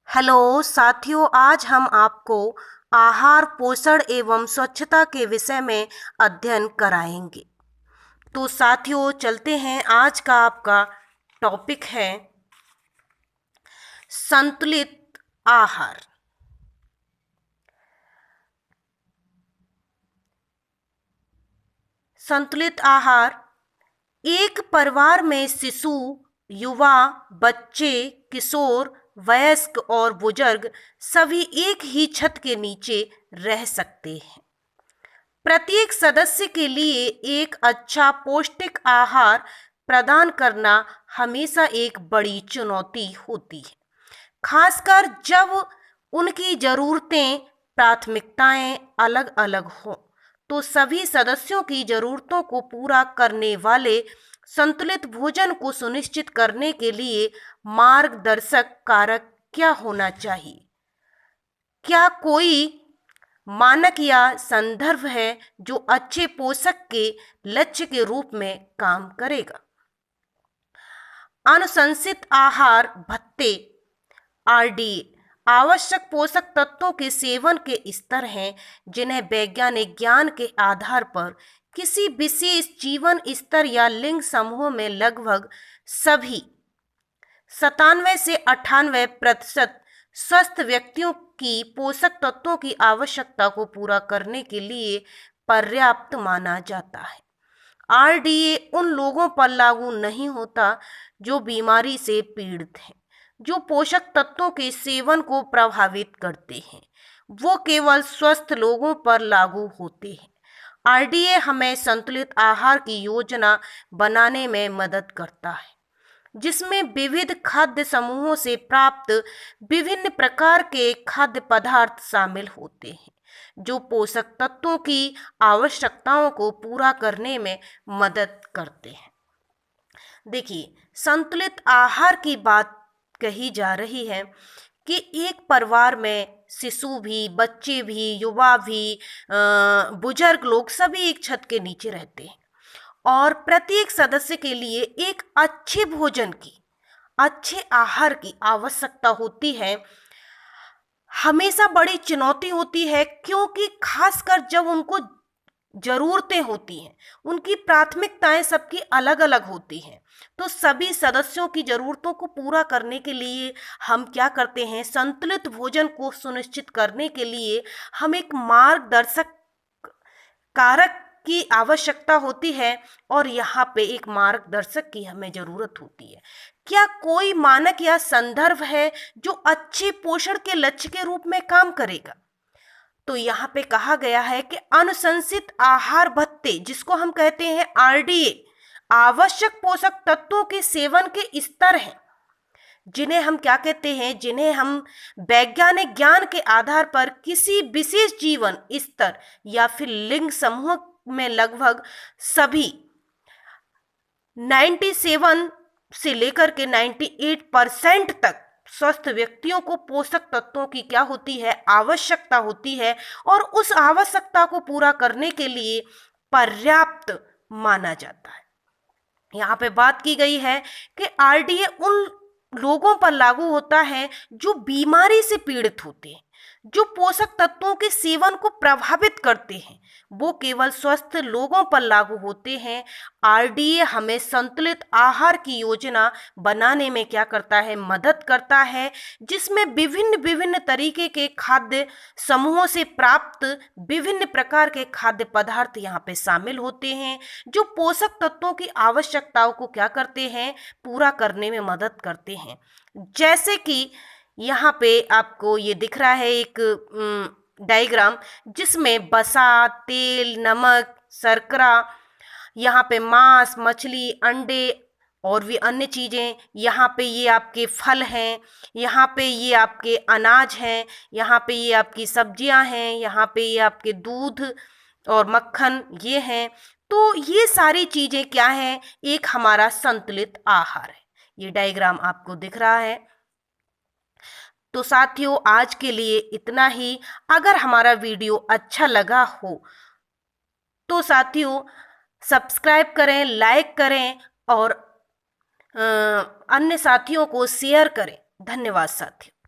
Hello साथियों, आज हम आपको आहार पोषण एवं स्वच्छता के विषय में अध्ययन कराएंगे। तो साथियों चलते हैं। आज का आपका टॉपिक है संतुलित आहार। संतुलित आहार एक परिवार में शिशु, युवा, बच्चे, किशोर, वयस्क और बुजुर्ग सभी एक ही छत के नीचे रह सकते हैं। प्रत्येक सदस्य के लिए एक अच्छा पौष्टिक आहार प्रदान करना हमेशा एक बड़ी चुनौती होती है, खासकर जब उनकी जरूरतें, प्राथमिकताएं अलग अलग हों। तो सभी सदस्यों की जरूरतों को पूरा करने वाले संतुलित भोजन को सुनिश्चित करने के लिए मार्गदर्शक कारक क्या होना चाहिए? क्या कोई मानक या संदर्भ है जो अच्छे पोषक के लक्ष्य के रूप में काम करेगा? अनुशंसित आहार भत्ते आरडीए आवश्यक पोषक तत्वों के सेवन के स्तर हैं जिन्हें वैज्ञानिक ज्ञान के आधार पर किसी विशेष जीवन स्तर या लिंग समूह में लगभग सभी 97 से 98% स्वस्थ व्यक्तियों की पोषक तत्वों की आवश्यकता को पूरा करने के लिए पर्याप्त माना जाता है। आरडीए उन लोगों पर लागू नहीं होता जो बीमारी से पीड़ित हैं, जो पोषक तत्वों के सेवन को प्रभावित करते हैं। वो केवल स्वस्थ लोगों पर लागू होते हैं। आरडीए हमें संतुलित आहार की योजना बनाने में मदद करता है, जिसमें विविध खाद्य समूहों से प्राप्त विभिन्न प्रकार के खाद्य पदार्थ शामिल होते हैं, जो पोषक तत्वों की आवश्यकताओं को पूरा करने में मदद करते हैं। देखिए, संतुलित आहार की बात कही जा रही है कि एक परिवार में शिशु भी, बच्चे भी, युवा भी, बुजुर्ग लोग सभी एक छत के नीचे रहते हैं और प्रत्येक सदस्य के लिए एक अच्छे भोजन की, अच्छे आहार की आवश्यकता होती है। हमेशा बड़ी चुनौती होती है, क्योंकि खासकर जब उनको जरूरतें होती हैं, उनकी प्राथमिकताएं सबकी अलग अलग होती हैं। तो सभी सदस्यों की जरूरतों को पूरा करने के लिए हम क्या करते हैं? संतुलित भोजन को सुनिश्चित करने के लिए हम एक मार्गदर्शक कारक की आवश्यकता होती है और यहाँ पे एक मार्गदर्शक की हमें जरूरत होती है। क्या कोई मानक या संदर्भ है जो अच्छे पोषण के लक्ष्य के रूप में काम करेगा? तो यहाँ पे कहा गया है कि अनुशंसित आहार भत्ते, जिसको हम कहते हैं आरडीए, आवश्यक पोषक तत्वों के सेवन के स्तर हैं, जिन्हें हम क्या कहते हैं? जिन्हें हम वैज्ञानिक ज्ञान के आधार पर किसी विशेष जीवन स्तर या फिर लिंग समूह में लगभग सभी 97 से लेकर के 98% तक स्वस्थ व्यक्तियों को पोषक तत्वों की क्या होती है? आवश्यकता होती है, और उस आवश्यकता को पूरा करने के लिए पर्याप्त माना जाता है। यहाँ पे बात की गई है कि आरडीए उन लोगों पर लागू होता है जो बीमारी से पीड़ित होते हैं, जो पोषक तत्वों के सेवन को प्रभावित करते हैं। वो केवल स्वस्थ लोगों पर लागू होते हैं। आरडीए हमें संतुलित आहार की योजना बनाने में क्या करता है? मदद करता है, जिसमें विभिन्न विभिन्न तरीके के खाद्य समूहों से प्राप्त विभिन्न प्रकार के खाद्य पदार्थ यहाँ पे शामिल होते हैं, जो पोषक तत्वों की आवश्यकताओं को क्या करते हैं? पूरा करने में मदद करते हैं। जैसे कि यहाँ पे आपको ये दिख रहा है एक डायग्राम, जिसमें वसा, तेल, नमक, शर्करा, यहाँ पे मांस, मछली, अंडे और भी अन्य चीज़ें, यहाँ पे ये आपके फल हैं, यहाँ पे ये आपके अनाज हैं, यहाँ पे ये आपकी सब्जियां हैं, यहाँ पे ये आपके दूध और मक्खन ये हैं। तो ये सारी चीज़ें क्या हैं? एक हमारा संतुलित आहार है। ये डायग्राम आपको दिख रहा है। तो साथियों, आज के लिए इतना ही। अगर हमारा वीडियो अच्छा लगा हो तो साथियों सब्सक्राइब करें, लाइक करें और अन्य साथियों को शेयर करें। धन्यवाद साथियों।